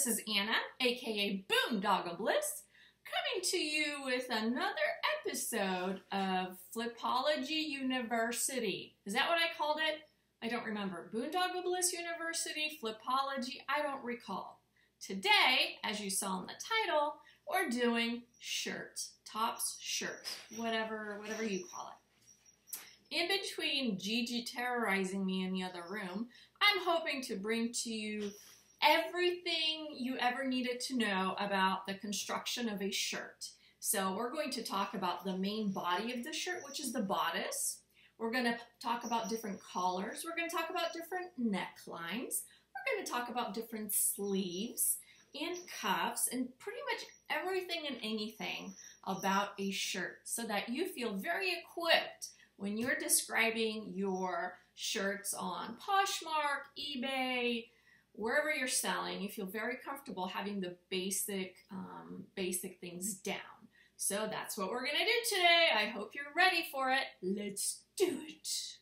this is Anna, aka Boondoggle Bliss, coming to you with another episode of Flipology University. Is that what I called it? I don't remember. Boondoggle Bliss University, Flipology, I don't recall. Today, as you saw in the title, we're doing shirts, tops, shirts, whatever you call it. In between Gigi terrorizing me in the other room, I'm hoping to bring to you everything you ever needed to know about the construction of a shirt. So we're going to talk about the main body of the shirt, which is the bodice. We're going to talk about different collars. We're going to talk about different necklines. We're going to talk about different sleeves and cuffs and pretty much everything and anything about a shirt so that you feel very equipped when you're describing your shirts on Poshmark, eBay, wherever you're selling. You feel very comfortable having the basic things down. So that's what we're gonna do today. I hope you're ready for it. Let's do it.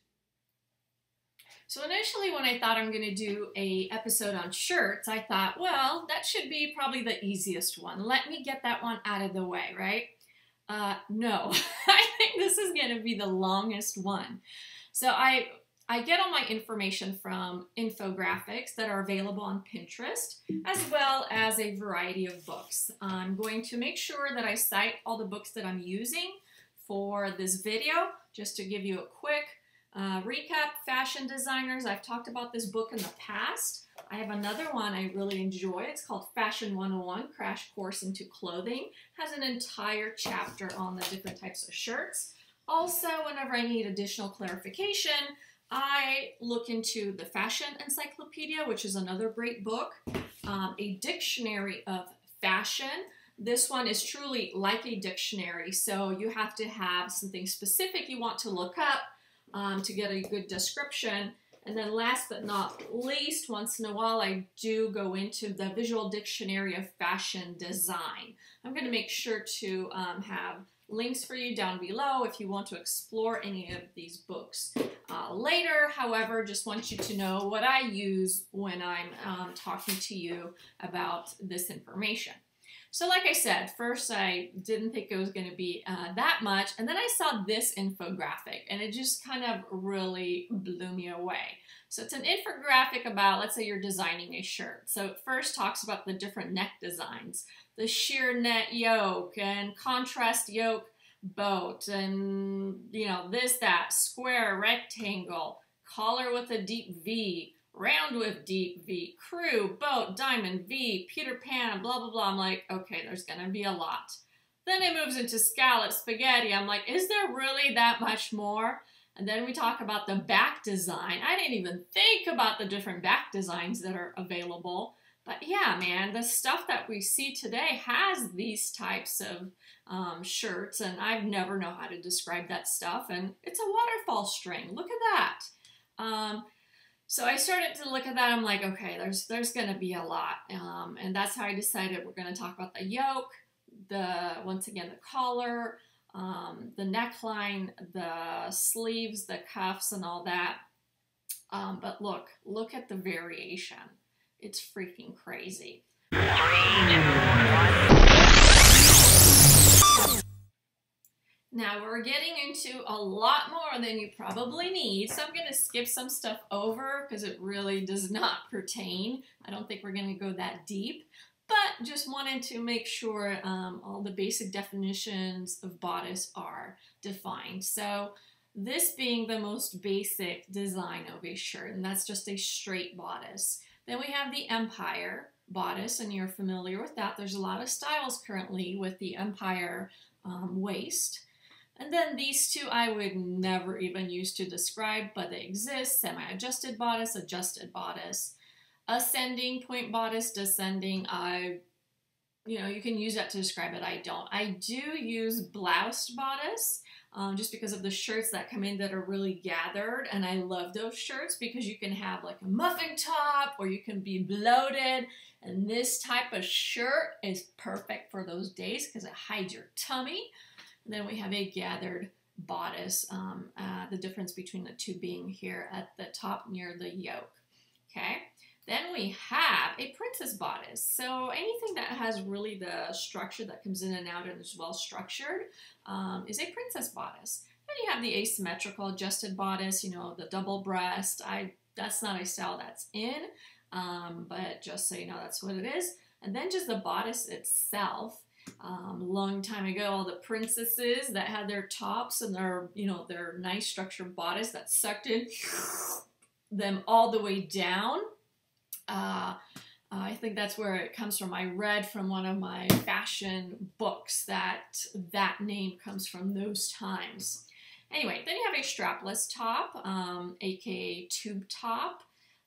So initially when I thought I'm gonna do an episode on shirts, I thought, well, that should be probably the easiest one. Let me get that one out of the way, right? No, I think this is gonna be the longest one. So I get all my information from infographics that are available on Pinterest, as well as a variety of books. I'm going to make sure that I cite all the books that I'm using for this video. Just to give you a quick recap, Fashion Designers. I've talked about this book in the past. I have another one I really enjoy. It's called Fashion 101, Crash Course into Clothing. It has an entire chapter on the different types of shirts. Also, whenever I need additional clarification, I look into the Fashion Encyclopedia, which is another great book, a dictionary of fashion. This one is truly like a dictionary, so you have to have something specific you want to look up to get a good description. And then last but not least, once in a while, I do go into the Visual Dictionary of Fashion Design. I'm going to make sure to have links for you down below if you want to explore any of these books later. However, just want you to know what I use when I'm talking to you about this information. So like I said, first I didn't think it was going to be that much, and then I saw this infographic and it just kind of really blew me away. So it's an infographic about, let's say you're designing a shirt. So it first talks about the different neck designs, the sheer net yoke and contrast yoke boat, and you know, this, that, square, rectangle, collar with a deep V, round with deep V, crew, boat, diamond, V, Peter Pan, blah, blah, blah. I'm like, okay, there's gonna be a lot. Then it moves into scallop, spaghetti. I'm like, is there really that much more? And then we talk about the back design. I didn't even think about the different back designs that are available. But yeah, man, the stuff that we see today has these types of shirts, and I've never known how to describe that stuff. And it's a waterfall string. Look at that. So I started to look at that. I'm like, okay, there's going to be a lot. And that's how I decided we're going to talk about the yoke, once again, the collar, the neckline, the sleeves, the cuffs, and all that. But look at the variation. It's freaking crazy. 3, 2, 1. Now we're getting into a lot more than you probably need, so I'm going to skip some stuff over because it really does not pertain. I don't think we're going to go that deep, but just wanted to make sure all the basic definitions of bodice are defined. So this being the most basic design of a shirt, and that's just a straight bodice. Then we have the empire bodice, and you're familiar with that. There's a lot of styles currently with the empire waist. And then these two I would never even use to describe, but they exist. Semi-adjusted bodice, adjusted bodice, ascending point bodice, descending. You can use that to describe it. I don't. I do use bloused bodice just because of the shirts that come in that are really gathered, and I love those shirts because you can have like a muffin top or you can be bloated, and this type of shirt is perfect for those days because it hides your tummy. And then we have a gathered bodice, the difference between the two being here at the top near the yoke. Okay, Then we have a princess bodice. So anything that has really the structure that comes in and out and is well structured is a princess bodice. Then you have the asymmetrical adjusted bodice, you know, the double breast. That's not a style that's in, but just so you know, that's what it is. And then just the bodice itself. Long time ago, all the princesses that had their tops and their, you know, their nice structured bodice that sucked in them all the way down. I think that's where it comes from. I read from one of my fashion books that that name comes from those times. Anyway, then you have a strapless top, aka tube top.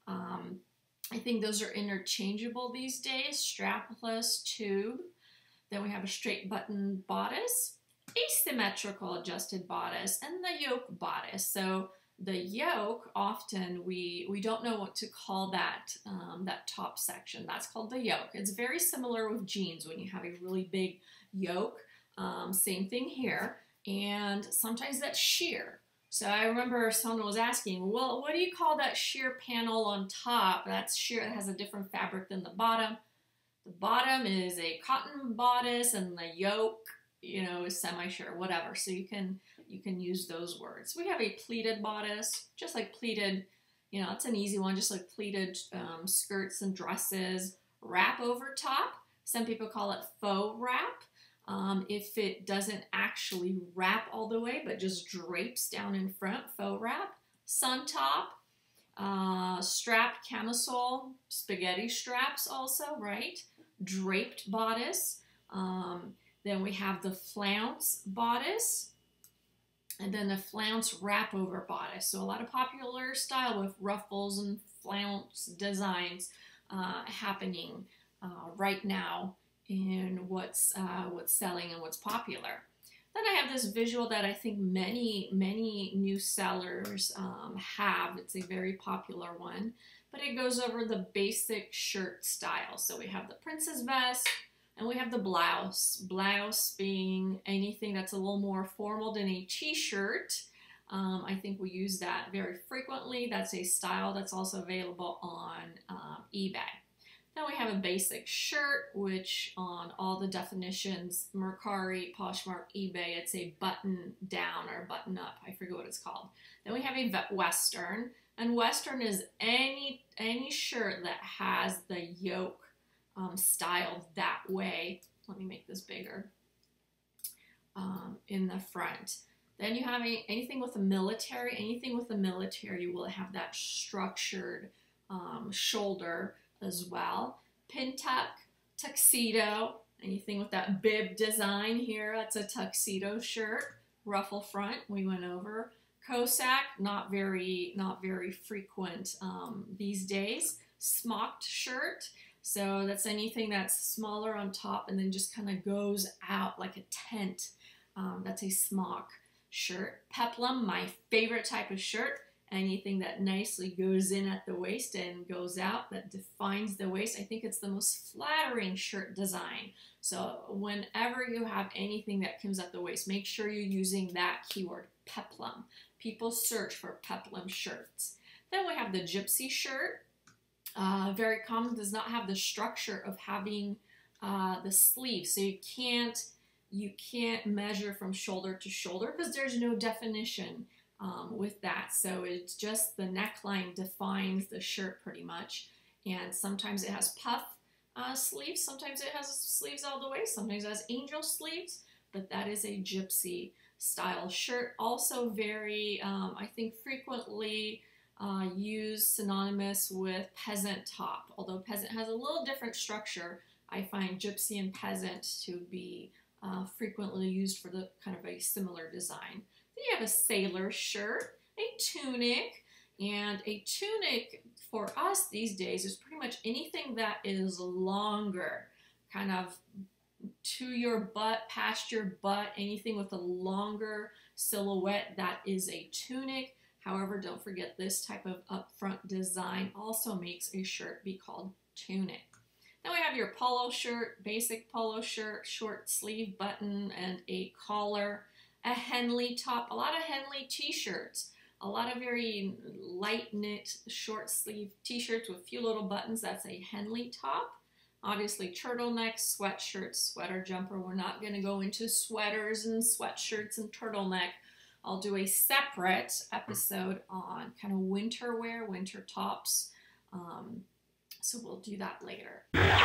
I think those are interchangeable these days, strapless, tube. Then we have a straight button bodice, asymmetrical adjusted bodice, and the yoke bodice. So the yoke, often we don't know what to call that, that top section. That's called the yoke. It's very similar with jeans when you have a really big yoke. Same thing here. And sometimes that's sheer. So I remember someone was asking, well, what do you call that sheer panel on top? That's sheer, it has a different fabric than the bottom. The bottom is a cotton bodice and the yoke, you know, is semi-sheer, whatever. So you can use those words. We have a pleated bodice, just like pleated, you know, it's an easy one, just like pleated skirts and dresses. Wrap over top, some people call it faux wrap. If it doesn't actually wrap all the way, but just drapes down in front, faux wrap. Sun top, strapped camisole, spaghetti straps also, right? Draped bodice. Then we have the flounce bodice, and then the flounce wrap over bodice. So a lot of popular style with ruffles and flounce designs happening right now in what's selling and what's popular. Then I have this visual that I think many new sellers have. It's a very popular one, but it goes over the basic shirt style. So we have the princess vest and we have the blouse. Blouse being anything that's a little more formal than a t-shirt. I think we use that very frequently. That's a style that's also available on eBay. Then we have a basic shirt, which on all the definitions, Mercari, Poshmark, eBay, it's a button down or button up. I forget what it's called. Then we have a western, and western is any shirt that has the yoke styled that way. Let me make this bigger in the front. Then you have anything with a military. Anything with a military will have that structured shoulder as well. Pin tuck, tuxedo, anything with that bib design here, that's a tuxedo shirt. Ruffle front, we went over. Cossack, not very frequent these days. Smocked shirt, so that's anything that's smaller on top and then just kind of goes out like a tent. That's a smock shirt. Peplum, my favorite type of shirt. Anything that nicely goes in at the waist and goes out, that defines the waist. I think it's the most flattering shirt design. So whenever you have anything that comes at the waist, make sure you're using that keyword, peplum. People search for peplum shirts. Then we have the gypsy shirt. Very common, does not have the structure of having the sleeve. So you can't measure from shoulder to shoulder because there's no definition with that. So it's just the neckline defines the shirt pretty much. And sometimes it has puff sleeves, sometimes it has sleeves all the way, sometimes it has angel sleeves, but that is a gypsy style shirt. Also very, I think frequently used synonymous with peasant top. Although peasant has a little different structure, I find gypsy and peasant to be frequently used for the kind of a similar design. Then you have a sailor shirt, a tunic, and a tunic for us these days is pretty much anything that is longer, kind of to your butt, past your butt, anything with a longer silhouette, that is a tunic. However, don't forget this type of upfront design also makes a shirt be called tunic. Then we have your polo shirt, basic polo shirt, short sleeve button and a collar. A Henley top, a lot of Henley t-shirts. A lot of very light knit short sleeve t-shirts with a few little buttons. That's a Henley top. Obviously turtlenecks, sweatshirts, sweater jumper. We're not going to go into sweaters and sweatshirts and turtleneck. I'll do a separate episode on kind of winter wear, winter tops. So we'll do that later. 3, 2, 1.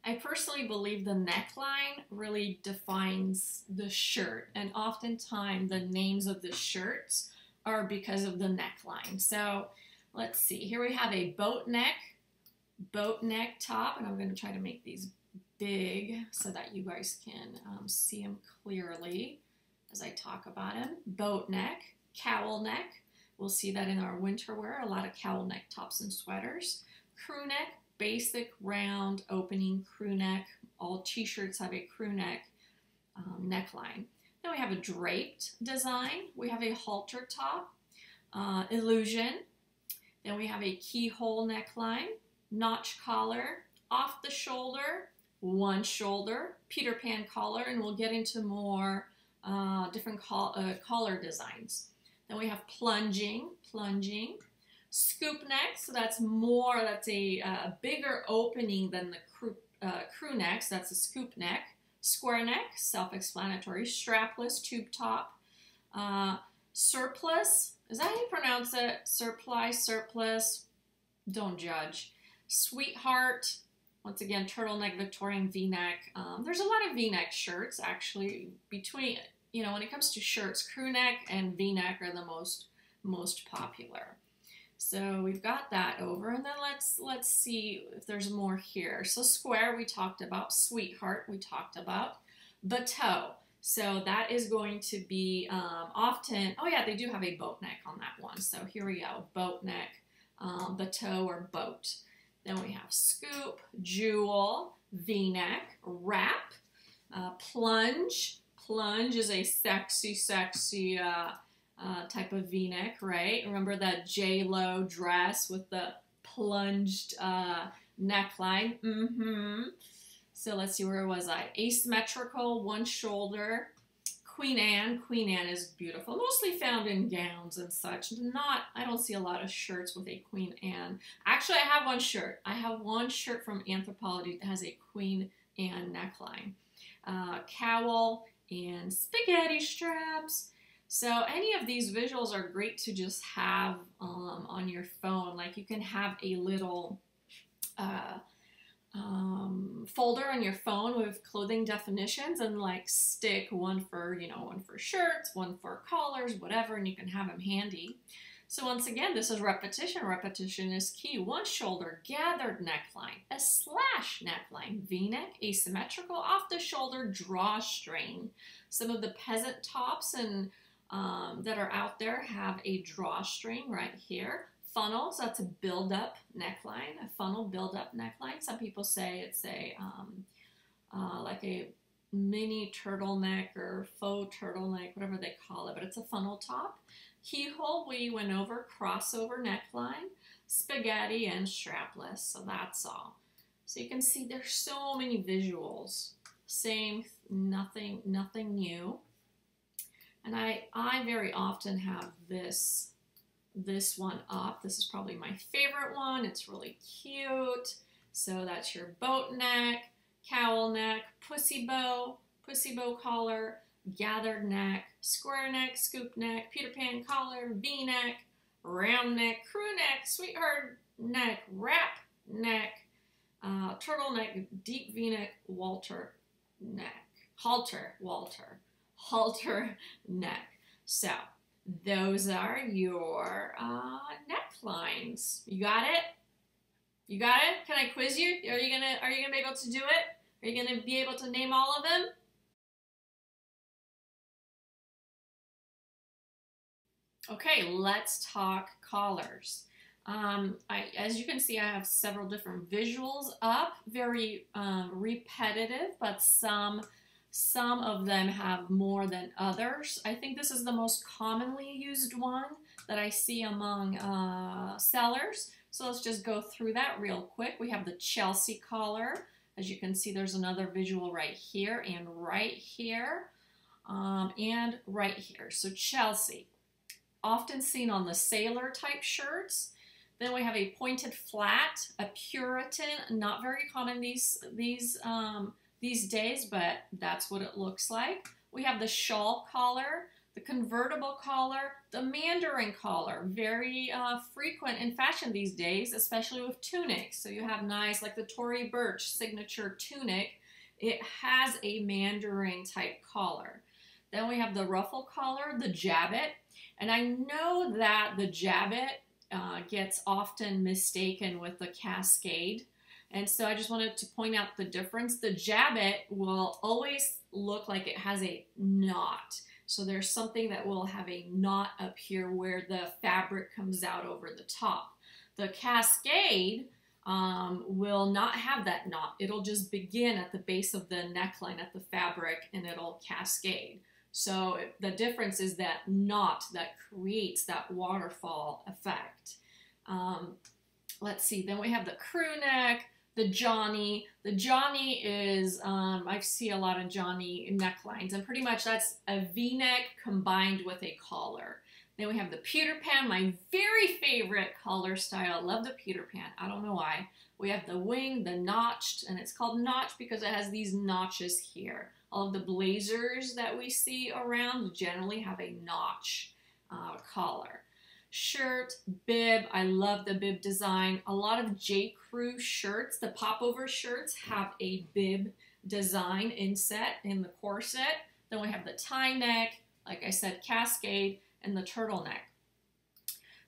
I personally believe the neckline really defines the shirt, and oftentimes the names of the shirts are because of the neckline. So let's see, here we have a boat neck top, and I'm going to try to make these big so that you guys can see them clearly as I talk about them. Boat neck, cowl neck. We'll see that in our winter wear, a lot of cowl neck tops and sweaters. Crew neck, basic round opening crew neck. All t-shirts have a crew neck neckline. Then we have a draped design. We have a halter top, illusion. Then we have a keyhole neckline, notch collar, off the shoulder, one shoulder, Peter Pan collar, and we'll get into more different collar designs. Then we have plunging, scoop neck, so that's a bigger opening than the crew neck, so that's a scoop neck. Square neck, self-explanatory. Strapless, tube top. Surplus, is that how you pronounce it? Surplus, don't judge. Sweetheart, once again, turtleneck, Victorian V-neck. There's a lot of V-neck shirts, actually, between, you know, when it comes to shirts, crew neck and V-neck are the most popular. So we've got that over, and then let's see if there's more here. So square we talked about, sweetheart we talked about, bateau. So that is going to be often, oh yeah, they do have a boat neck on that one. So here we go, boat neck, bateau or boat. Then we have scoop, jewel, V-neck, wrap, plunge. Plunge is a sexy type of V-neck, right? Remember that J-Lo dress with the plunged neckline? So let's see, where was I? Asymmetrical, one shoulder. Queen Anne. Queen Anne is beautiful. Mostly found in gowns and such. I don't see a lot of shirts with a Queen Anne. Actually, I have one shirt. I have one shirt from Anthropology that has a Queen Anne neckline. Cowl and spaghetti straps. So any of these visuals are great to just have on your phone. Like you can have a little folder on your phone with clothing definitions and like stick one for shirts, one for collars, whatever, and you can have them handy. So once again, this is repetition. Repetition is key. One shoulder, gathered neckline, a slash neckline, V-neck, asymmetrical, off the shoulder, drawstring. Some of the peasant tops and that are out there have a drawstring right here. Funnels, that's a build-up neckline, a funnel build-up neckline. Some people say it's a like a mini turtleneck or faux turtleneck, whatever they call it, but it's a funnel top. Keyhole, we went over, crossover neckline, spaghetti, and strapless, so that's all. So you can see there's so many visuals. Same, nothing new. And I very often have this one up. This is probably my favorite one. It's really cute. So that's your boat neck, cowl neck, pussy bow collar, gathered neck, square neck, scoop neck, Peter Pan collar, V-neck, round neck, crew neck, sweetheart neck, wrap neck, turtleneck, deep V-neck, halter neck. So those are your necklines. You got it? You got it? Can I quiz you? Are you gonna be able to do it? Are you gonna be able to name all of them? Okay, let's talk collars. As you can see, I have several different visuals up, very repetitive, but some of them have more than others. I think this is the most commonly used one that I see among sellers. So let's just go through that real quick. We have the Chelsea collar. As you can see, there's another visual right here and right here. and right here. So Chelsea, often seen on the sailor type shirts. Then we have a pointed flat, a Puritan, not very common these days, but that's what it looks like. We have the shawl collar, the convertible collar, the mandarin collar, very frequent in fashion these days, especially with tunics. So you have nice, like the Tory Burch signature tunic, it has a mandarin type collar. Then we have the ruffle collar, the jabbet, and I know that the jabbet gets often mistaken with the cascade. And so I just wanted to point out the difference. The jabbet will always look like it has a knot. So there's something that will have a knot up here where the fabric comes out over the top. The cascade will not have that knot. It'll just begin at the base of the neckline, at the fabric, and it'll cascade. So the difference is that knot that creates that waterfall effect. Let's see, then we have the crew neck, the Johnny. The Johnny is, I see a lot of Johnny necklines, and pretty much that's a V-neck combined with a collar. Then we have the Peter Pan, my very favorite collar style. I love the Peter Pan, I don't know why. We have the wing, the notched, and it's called notched because it has these notches here. All of the blazers that we see around generally have a notch collar. Shirt, bib, I love the bib design. A lot of J. Crew shirts, the popover shirts, have a bib design inset in the corset. Then we have the tie neck, like I said, cascade, and the turtleneck.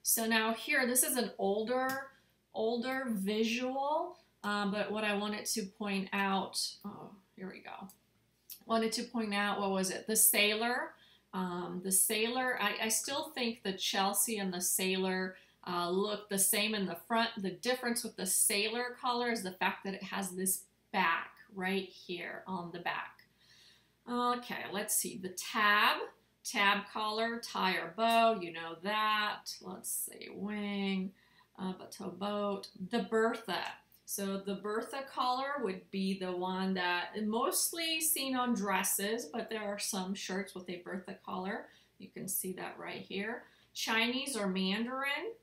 So now here, this is an older visual, but what I wanted to point out, oh, here we go. Wanted to point out, what was it? The sailor. I still think the Chelsea and the sailor look the same in the front. The difference with the sailor collar is the fact that it has this back right here on the back. Okay, let's see. The tab collar, tie or bow, you know that. Let's see, wing, bateau boat. The Bertha. So the Bertha collar would be the one that is mostly seen on dresses, but there are some shirts with a Bertha collar. You can see that right here. Chinese or Mandarin.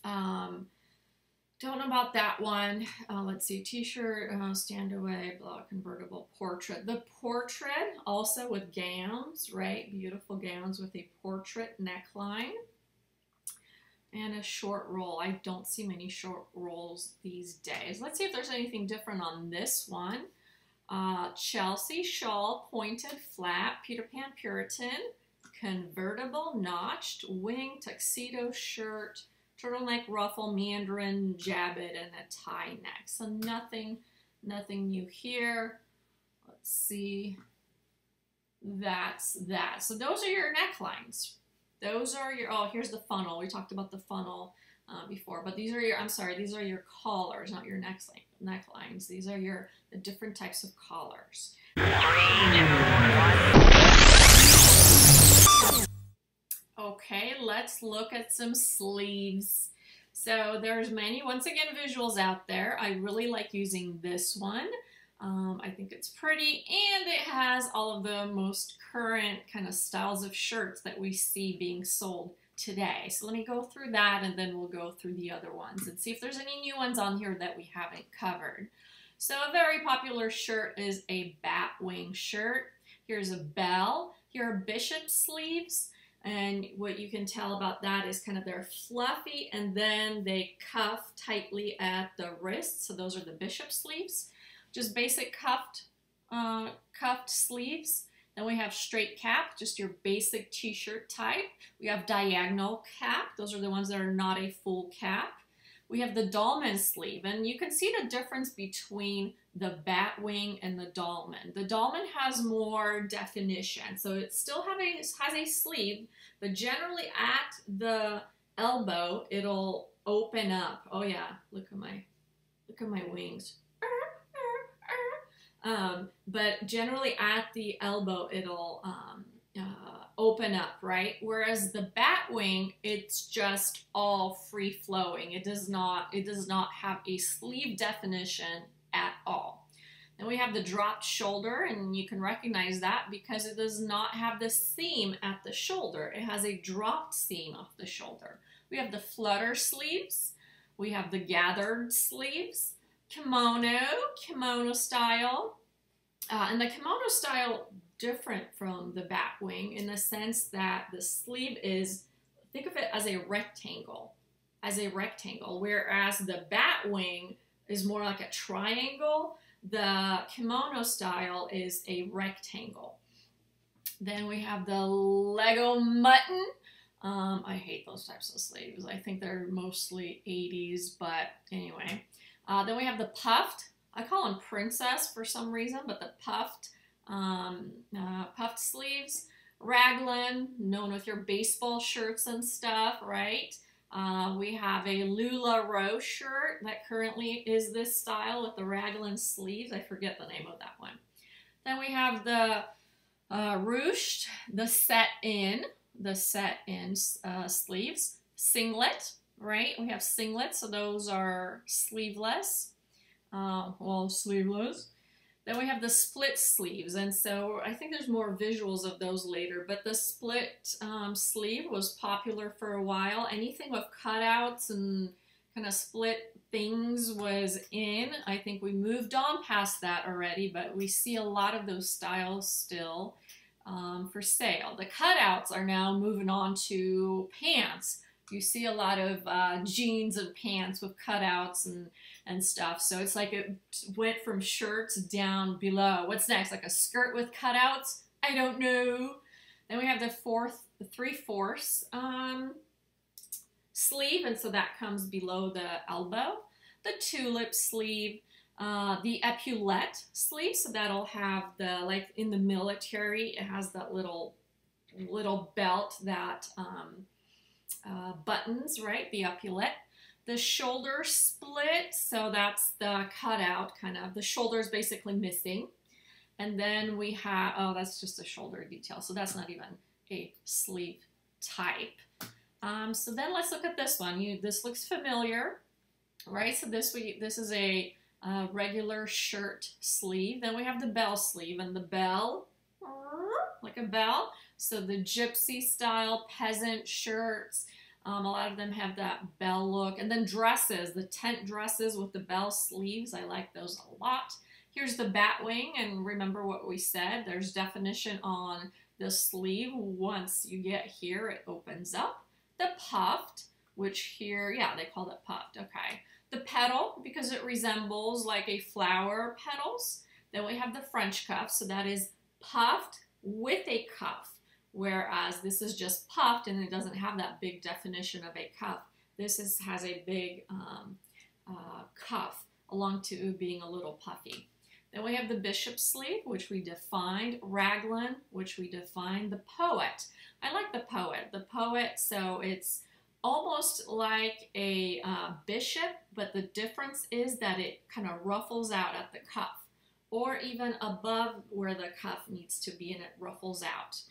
Don't know about that one. Let's see, t-shirt, stand away, blah, convertible, portrait. The portrait also with gowns, right? Beautiful gowns with a portrait neckline. And a short roll. I don't see many short rolls these days. Let's see if there's anything different on this one. Chelsea shawl, pointed, flat, Peter Pan Puritan, convertible, notched, wing, tuxedo shirt, turtleneck, ruffle, mandarin, jabbet, and a tie neck. So nothing new here. Let's see. That's that. So those are your necklines. Those are your, oh, here's the funnel. We talked about the funnel before, but these are your, I'm sorry, these are your collars, not your necklines. These are the different types of collars. 3, 2, 1. Okay, let's look at some sleeves. So there's many, once again, visuals out there. I really like using this one. I think it's pretty, and it has all of the most current kind of styles of shirts that we see being sold today. So let me go through that, and then we'll go through the other ones and see if there's any new ones on here that we haven't covered. So a very popular shirt is a bat wing shirt. Here's a bell. Here are bishop sleeves, and what you can tell about that is kind of they're fluffy, and then they cuff tightly at the wrist. So those are the bishop sleeves. Just basic cuffed sleeves. Then we have straight cap, just your basic t-shirt type. We have diagonal cap. Those are the ones that are not a full cap. We have the dolman sleeve, and you can see the difference between the bat wing and the dolman. The dolman has more definition, so it still has a sleeve, but generally at the elbow, it'll open up. Oh yeah, look at my wings. But generally at the elbow, it'll open up, right? Whereas the bat wing, it's just all free flowing. It does not have a sleeve definition at all. Then we have the dropped shoulder, and you can recognize that because it does not have the seam at the shoulder. It has a dropped seam off the shoulder. We have the flutter sleeves. We have the gathered sleeves. Kimono style. And the kimono style different from the bat wing in the sense that the sleeve is, think of it as a rectangle, whereas the bat wing is more like a triangle. The kimono style is a rectangle. Then we have the Lego mutton. I hate those types of sleeves. I think they're mostly 80s, but anyway. Then we have the puffed. I call them princess for some reason, but the puffed sleeves. Raglan, known with your baseball shirts and stuff, right? We have a LuLaRoe shirt that currently is this style with the raglan sleeves. I forget the name of that one. Then we have the ruched, the set-in sleeves. Singlet, right? We have singlets, so those are sleeveless. Sleeveless. Then we have the split sleeves, and so I think there's more visuals of those later, but the split sleeve was popular for a while. Anything with cutouts and kind of split things was in. I think we moved on past that already, but we see a lot of those styles still for sale. The cutouts are now moving on to pants. You see a lot of jeans and pants with cutouts and stuff. So it's like it went from shirts down below. What's next? Like a skirt with cutouts? I don't know. Then we have the 3/4 sleeve, and so that comes below the elbow. The tulip sleeve, the epaulette sleeve, so that'll have the, like in the military, it has that little belt that buttons, right? The epaulette. The shoulder split, so that's the cutout, kind of. The shoulder is basically missing. And then we have, oh, that's just a shoulder detail, so that's not even a sleeve type. So then let's look at this one. This looks familiar, right? So this is a regular shirt sleeve. Then we have the bell sleeve, and the bell, like a bell. So the gypsy style peasant shirts, a lot of them have that bell look. And then dresses, the tent dresses with the bell sleeves. I like those a lot. Here's the bat wing, and remember what we said. There's definition on the sleeve. Once you get here, it opens up. The puffed, which here, yeah, they call it puffed, okay. The petal, because it resembles like a flower petals. Then we have the French cuff, so that is puffed with a cuff. Whereas this is just puffed and it doesn't have that big definition of a cuff. This has a big cuff along to being a little puffy. Then we have the bishop sleeve, which we defined. Raglan, which we defined. The poet. I like the poet. The poet, so it's almost like a bishop, but the difference is that it kind of ruffles out at the cuff, or even above where the cuff needs to be, and it ruffles out.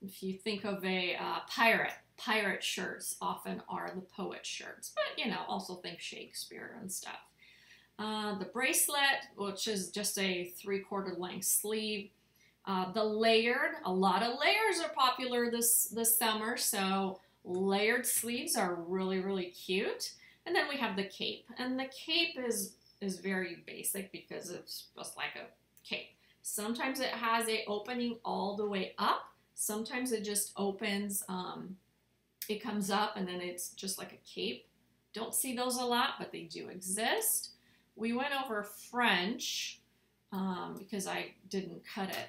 If you think of a pirate shirts often are the poet shirts, but you know, also think Shakespeare and stuff. The bracelet, which is just a 3/4 length sleeve. The layered, a lot of layers are popular this summer, so layered sleeves are really, really cute. And then we have the cape, and the cape is very basic because it's just like a cape. Sometimes it has a opening all the way up. Sometimes it just opens, it comes up and then it's just like a cape. Don't see those a lot, but they do exist. We went over French because I didn't cut it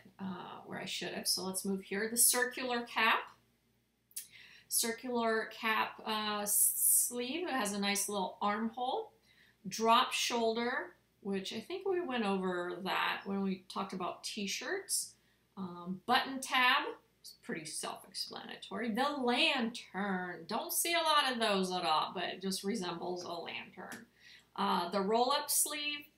where I should have. So let's move here. The circular cap. Circular cap sleeve. It has a nice little armhole. Drop shoulder, which I think we went over that when we talked about t-shirts. Button tab, it's pretty self-explanatory. The lantern, don't see a lot of those at all, but it just resembles a lantern. The roll-up sleeve,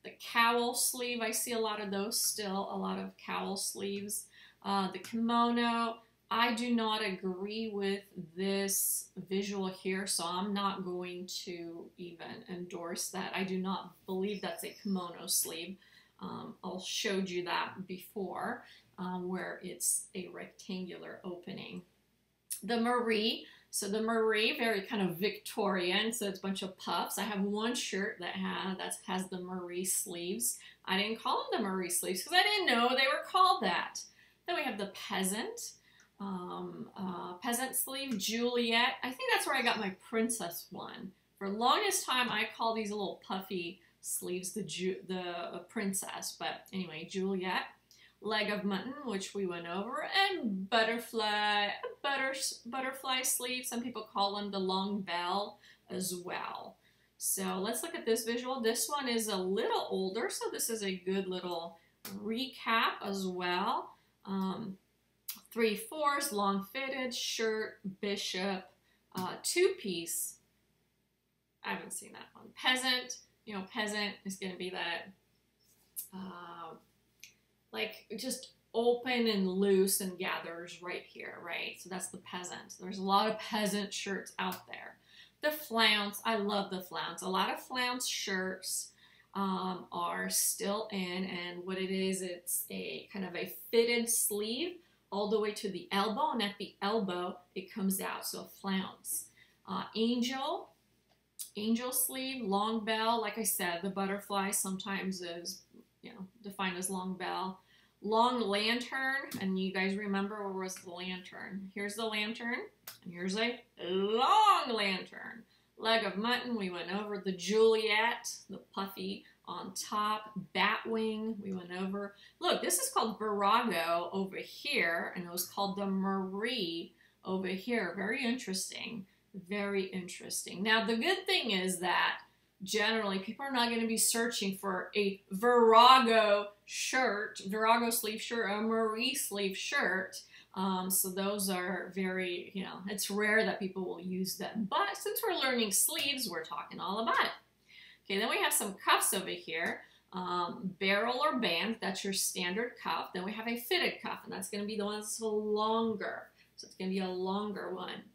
the cowl sleeve, I see a lot of those still, a lot of cowl sleeves. The kimono, I do not agree with this visual here, so I'm not going to even endorse that. I do not believe that's a kimono sleeve. I'll showed you that before, where it's a rectangular opening. The Marie, so the Marie, very kind of Victorian, so it's a bunch of puffs. I have one shirt that has the Marie sleeves. I didn't call them the Marie sleeves because I didn't know they were called that. Then we have the Peasant. Peasant sleeve, Juliet. I think that's where I got my princess one. For the longest time, I call these little puffy sleeves the princess, but anyway, Juliet. Leg of mutton, which we went over, and butterfly sleeve. Some people call them the long bell as well. So let's look at this visual. This one is a little older, so this is a good little recap as well. 3/4, long fitted shirt, bishop, two-piece. I haven't seen that one. Peasant, you know, peasant is going to be that like just open and loose and gathers right here, right? So that's the peasant. There's a lot of peasant shirts out there. The flounce, I love the flounce. A lot of flounce shirts are still in, and what it is, it's a kind of a fitted sleeve all the way to the elbow, and at the elbow it comes out, so a flounce. Angel sleeve, long bell. Like I said, the butterfly sometimes is, you know, defined as long bell. Long lantern, and you guys remember where was the lantern? Here's the lantern, and here's a long lantern. Leg of mutton, we went over. The Juliet, the puffy on top. Batwing, we went over. Look, this is called Virago over here, and it was called the Marie over here. Very interesting. Very interesting. Now, the good thing is that generally people are not going to be searching for a Virago shirt, Virago sleeve shirt, a Marie sleeve shirt. So those are very, you know, it's rare that people will use them. But since we're learning sleeves, we're talking all about it. Okay, then we have some cuffs over here. Barrel or band, that's your standard cuff. Then we have a fitted cuff, and that's going to be the one that's longer. So it's going to be a longer one.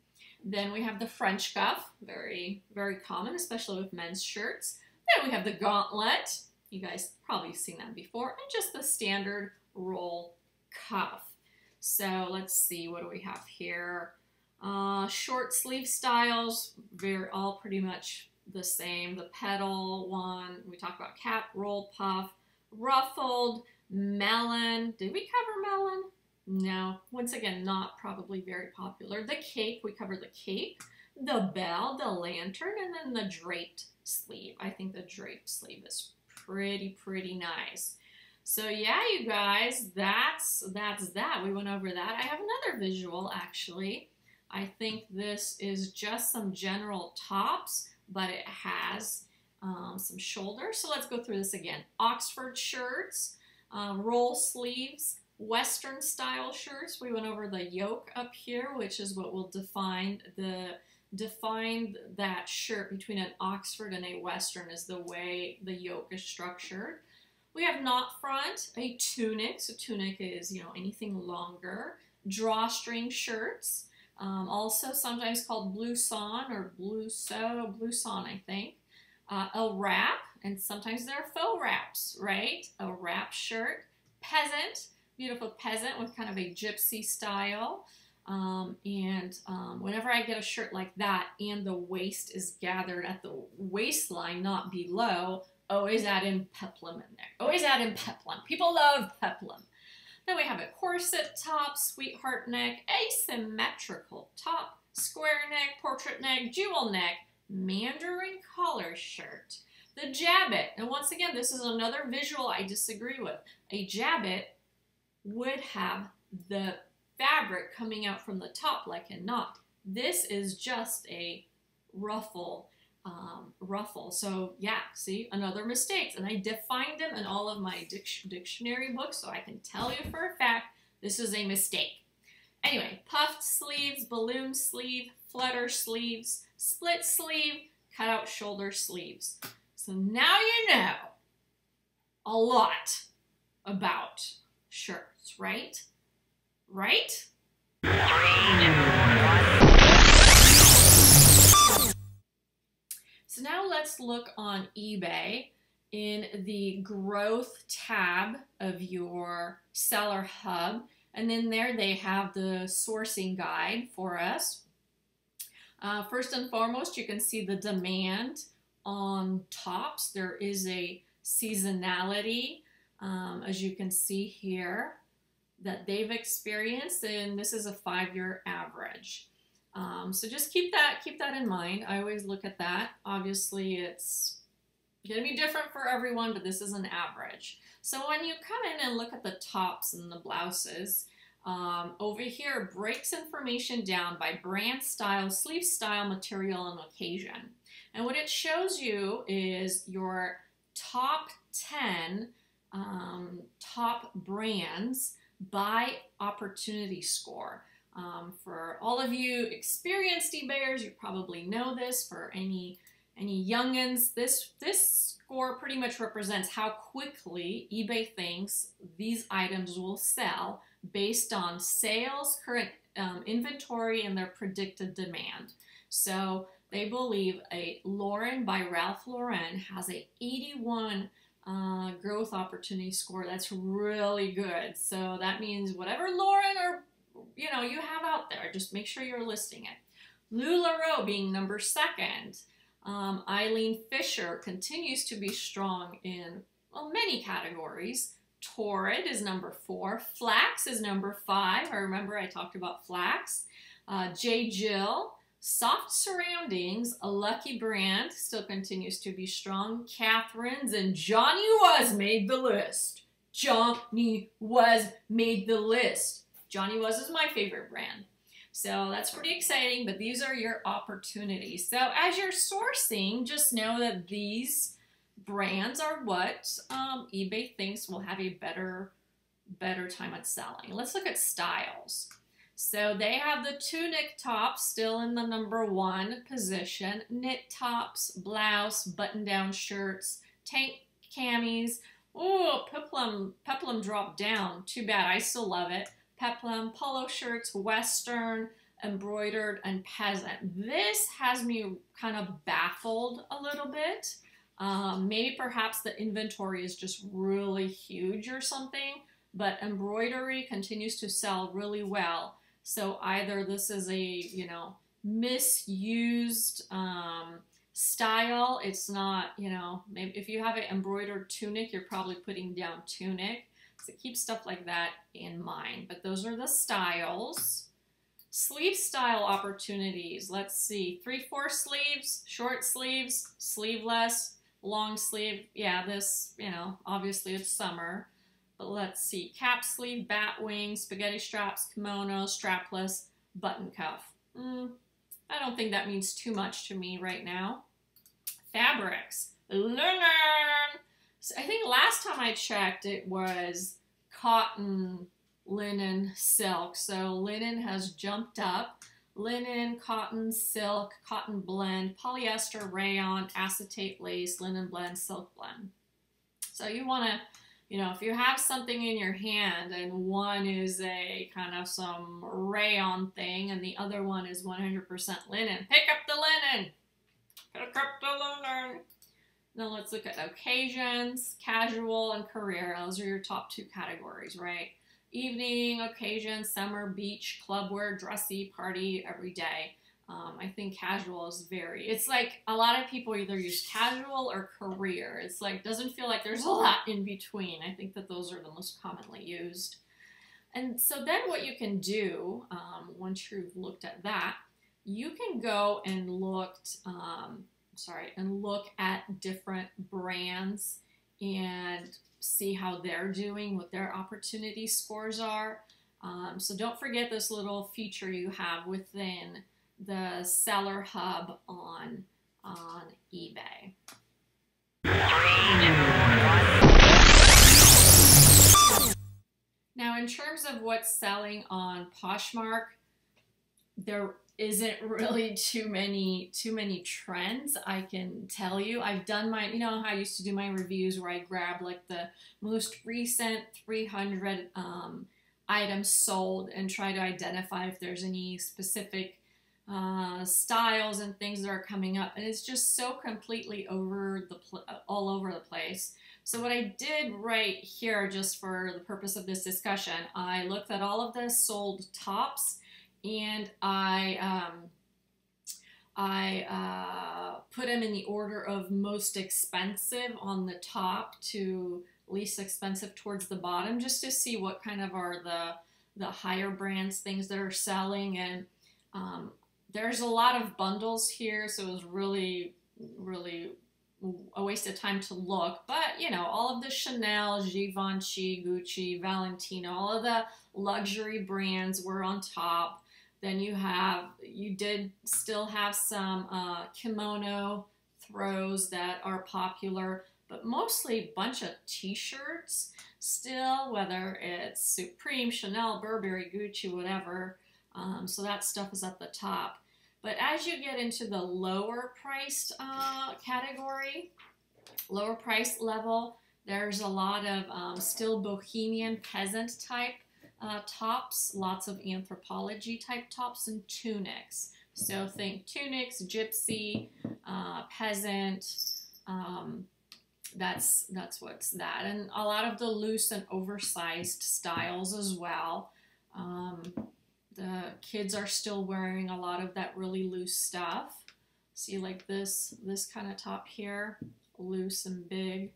Then we have the French cuff, very, very common, especially with men's shirts. Then we have the gauntlet. You guys probably seen that before. And just the standard roll cuff. So let's see, what do we have here? Short sleeve styles, all pretty much the same. The pedal one, we talked about cap, roll, puff, ruffled, melon. Did we cover melon? No, once again, not probably very popular. The cape, we covered the cape, the bell, the lantern, and then the draped sleeve. I think the draped sleeve is pretty nice. So yeah, you guys, that's that. We went over that. I have another visual, actually. I think this is just some general tops, but it has some shoulders. So let's go through this again. Oxford shirts, roll sleeves, Western style shirts. We went over the yoke up here, which is what will define that shirt between an Oxford and a Western, is the way the yoke is structured. We have knot front, a tunic. So tunic is, you know, anything longer. Drawstring shirts, also sometimes called blouson or blouson, I think. A wrap, and sometimes there are faux wraps, right? A wrap shirt. Peasant. Beautiful peasant with kind of a gypsy style. Whenever I get a shirt like that and the waist is gathered at the waistline, not below, always add in peplum in there. Always add in peplum. People love peplum. Then we have a corset top, sweetheart neck, asymmetrical top, square neck, portrait neck, jewel neck, mandarin collar shirt. The jabbet, and once again, this is another visual I disagree with. A jabbet would have the fabric coming out from the top like a knot. This is just a ruffle. So yeah, see, another mistake. And I defined them in all of my dictionary books, so I can tell you for a fact this is a mistake. Anyway, puffed sleeves, balloon sleeve, flutter sleeves, split sleeve, cutout shoulder sleeves. So now you know a lot about shirts, right? Right? So now let's look on eBay in the growth tab of your seller hub. And then there they have the sourcing guide for us. First and foremost, you can see the demand on tops. There is a seasonality, as you can see here, that they've experienced, and this is a 5-year average. So just keep that in mind. I always look at that. Obviously, it's going to be different for everyone, but this is an average. So when you come in and look at the tops and the blouses, over here it breaks information down by brand, style, sleeve style, material, and occasion. And what it shows you is your top 10 top brands by opportunity score. For all of you experienced eBayers, you probably know this. For any youngins, this score pretty much represents how quickly eBay thinks these items will sell based on sales, current inventory, and their predicted demand. So they believe a Lauren by Ralph Lauren has a 81 growth opportunity score. That's really good. So that means whatever Lauren or you have out there, just make sure you're listing it. LuLaRoe being number 2nd. Eileen Fisher continues to be strong in many categories. Torrid is number 4. Flax is number 5. I remember I talked about flax. J. Jill. Soft Surroundings, a Lucky Brand, still continues to be strong. Catherine's and Johnny Was made the list. Johnny Was made the list. Johnny Was is my favorite brand. So that's pretty exciting, but these are your opportunities. So as you're sourcing, just know that these brands are what eBay thinks will have a better time at selling. Let's look at styles. So they have the tunic tops still in the number 1 position. Knit tops, blouse, button-down shirts, tank camis. Oh, peplum dropped down. Too bad. I still love it. Peplum, polo shirts, western, embroidered, and peasant. This has me kind of baffled a little bit. Maybe perhaps the inventory is just really huge or something, but embroidery continues to sell really well. So either this is a, misused style. It's not, maybe if you have an embroidered tunic, you're probably putting down tunic. So keep stuff like that in mind. But those are the styles. Sleeve style opportunities. Let's see. 3/4 sleeves, short sleeves, sleeveless, long sleeve. Yeah, this, obviously it's summer. But let's see. Cap sleeve, bat wing, spaghetti straps, kimono, strapless, button cuff. I don't think that means too much to me right now. Fabrics. Linen. So I think last time I checked it was cotton, linen, silk. So linen has jumped up. Linen, cotton, silk, cotton blend, polyester, rayon, acetate lace, linen blend, silk blend. So you want to, if you have something in your hand and one is a kind of some rayon thing and the other one is 100% linen, pick up the linen. Pick up the linen. Now let's look at occasions, casual, and career. Those are your top 2 categories, right? Evening, occasion, summer, beach, club wear, dressy, party, every day. I think casual is it's like a lot of people either use casual or career. It's like, doesn't feel like there's a lot in between. I think that those are the most commonly used. And so then what you can do, once you've looked at that, you can go and look at different brands and see how they're doing, what their opportunity scores are. So don't forget this little feature you have within the seller hub on eBay. Now, in terms of what's selling on Poshmark, there isn't really too many trends, I can tell you. I've done my, how I used to do my reviews where I grab like the most recent 300 items sold and try to identify if there's any specific styles and things that are coming up, and it's just so completely all over the place. So what I did right here, just for the purpose of this discussion, I looked at all of the sold tops, and I put them in the order of most expensive on the top to least expensive towards the bottom, just to see what kind of are the higher brands, things that are selling. And there's a lot of bundles here, so it was really a waste of time to look. But you know, all of the Chanel, Givenchy, Gucci, Valentino, all of the luxury brands were on top. Then you did still have some kimono throws that are popular, but mostly a bunch of t-shirts still, whether it's Supreme, Chanel, Burberry, Gucci, whatever. So that stuff is at the top. But as you get into the lower priced category, lower price level, there's a lot of still bohemian peasant type tops, lots of Anthropology type tops and tunics. So think tunics, gypsy, peasant, that's what's that. And a lot of the loose and oversized styles as well. The kids are still wearing a lot of that really loose stuff. See, like this kind of top here, loose and big.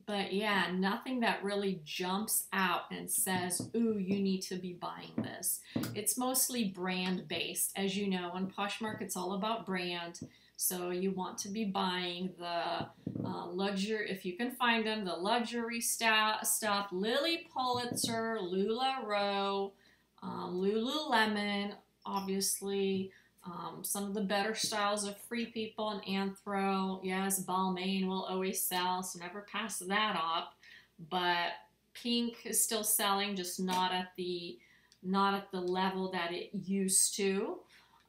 But yeah, nothing that really jumps out and says, ooh, you need to be buying this. It's mostly brand based. As you know, on Poshmark, it's all about brand. So you want to be buying the luxury, if you can find them, the luxury stuff, Lily Pulitzer, LuLaRoe, Lululemon, obviously, some of the better styles of Free People and Anthro. Yes, Balmain will always sell, so never pass that up. But pink is still selling, just not at the level that it used to.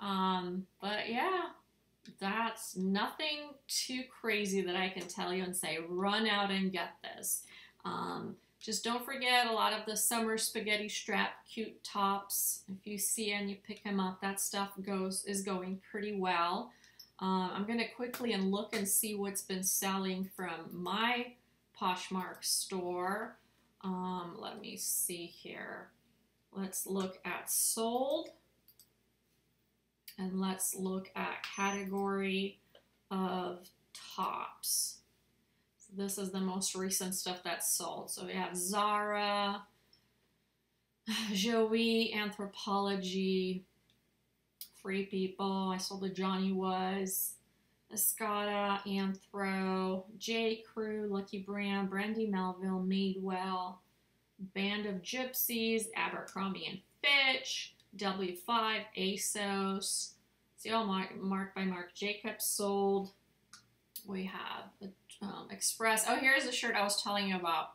But yeah, that's nothing too crazy that I can tell you and say, run out and get this. Just don't forget a lot of the summer spaghetti strap cute tops. If you see and you pick them up, that stuff is going pretty well. I'm going to quickly look and see what's been selling from my Poshmark store. Let me see here. Let's look at sold. And let's look at category of tops. This is the most recent stuff that's sold. So we have Zara, Joey, Anthropology, Free People. I sold the Johnny Was, Escada, Anthro, J. Crew, Lucky Brand, Brandy Melville, Madewell, Band of Gypsies, Abercrombie and Fitch, W5, ASOS. See all Mark by Marc Jacobs sold. We have the Express. Oh, here's the shirt I was telling you about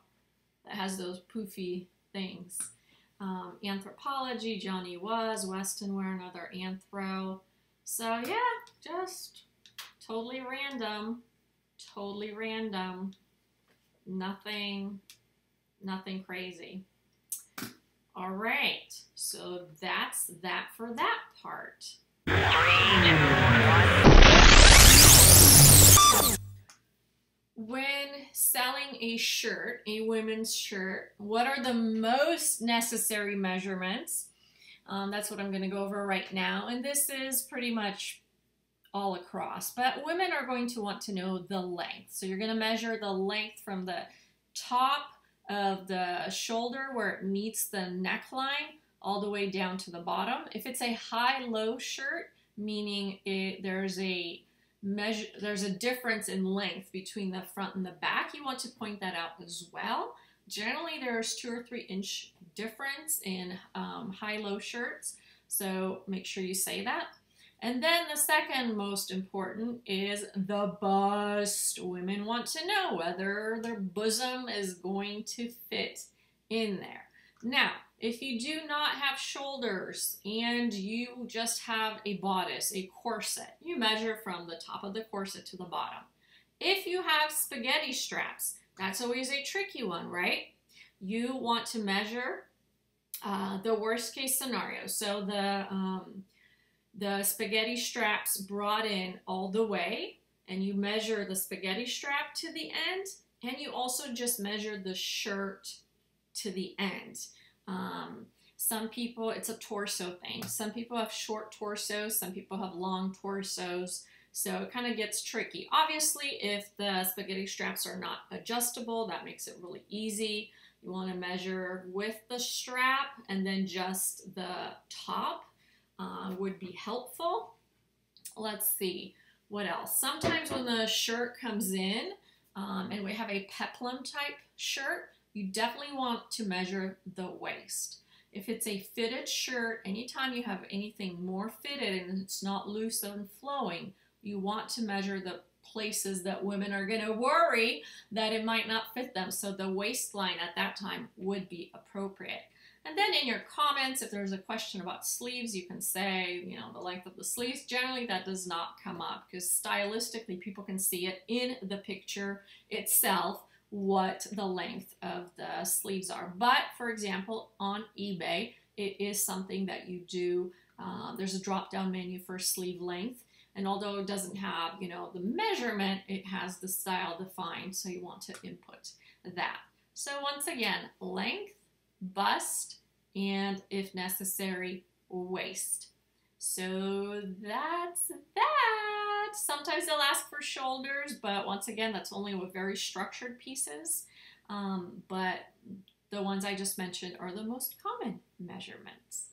that has those poofy things. Anthropology, Johnny Was, Weston Wear, another Anthro. So yeah, just totally random. Totally random. Nothing crazy. All right, so that's that for that part. 3, 2, 1. When selling a shirt, a women's shirt, what are the most necessary measurements? That's what I'm going to go over right now. And this is pretty much all across. But women are going to want to know the length. So you're going to measure the length from the top of the shoulder where it meets the neckline all the way down to the bottom. If it's a high-low shirt, meaning there's a difference in length between the front and the back, you want to point that out as well. Generally, there's 2 or 3 inch difference in high-low shirts, so make sure you say that. And then the second most important is the bust. Women want to know whether their bosom is going to fit in there. Now, if you do not have shoulders and you just have a bodice, a corset, you measure from the top of the corset to the bottom. If you have spaghetti straps, that's always a tricky one, right? You want to measure the worst case scenario. So the spaghetti straps brought in all the way, and you measure the spaghetti strap to the end, and you also just measure the shirt to the end. Some people, it's a torso thing. Some people have short torsos, some people have long torsos, so it kind of gets tricky. Obviously, if the spaghetti straps are not adjustable, that makes it really easy. You want to measure with the strap, and then just the top would be helpful. Let's see, what else? Sometimes when the shirt comes in, and we have a peplum type shirt, you definitely want to measure the waist. If it's a fitted shirt, anytime you have anything more fitted and it's not loose and flowing, you want to measure the places that women are going to worry that it might not fit them. So the waistline at that time would be appropriate. And then in your comments, if there's a question about sleeves, you can say, you know, the length of the sleeves. Generally, that does not come up because stylistically, people can see it in the picture itself what the length of the sleeves are. But for example, on eBay, it is something that you do. There's a drop-down menu for sleeve length. And although it doesn't have, you know, the measurement, it has the style defined. So you want to input that. So once again, length, bust, and if necessary, waist. So that's that. Sometimes they'll ask for shoulders, but once again, that's only with very structured pieces. But the ones I just mentioned are the most common measurements.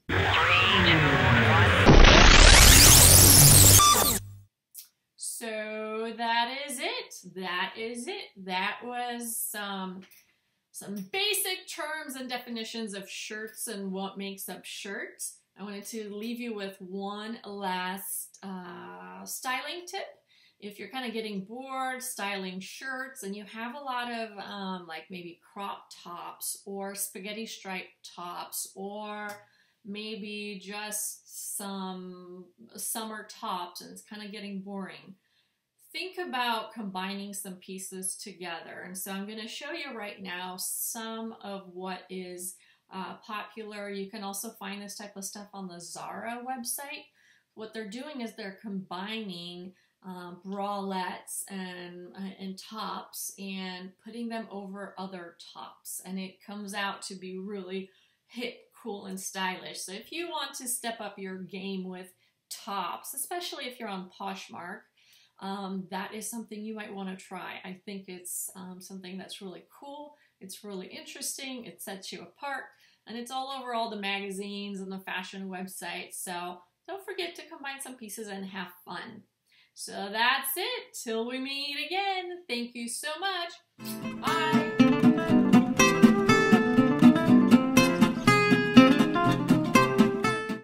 3, 2, 1. So that is it. That is it. That was some basic terms and definitions of shirts and what makes up shirts. I wanted to leave you with one last styling tip. If you're kind of getting bored styling shirts and you have a lot of like maybe crop tops or spaghetti stripe tops or maybe just some summer tops and it's kind of getting boring, think about combining some pieces together. And so I'm going to show you right now some of what is popular. You can also find this type of stuff on the Zara website. What they're doing is they're combining bralettes and tops and putting them over other tops, and it comes out to be really hip, cool, and stylish. So if you want to step up your game with tops, especially if you're on Poshmark, that is something you might want to try. I think it's something that's really cool. It's really interesting. It sets you apart. And it's all over all the magazines and the fashion websites. So don't forget to combine some pieces and have fun. So that's it. Till we meet again. Thank you so much. Bye.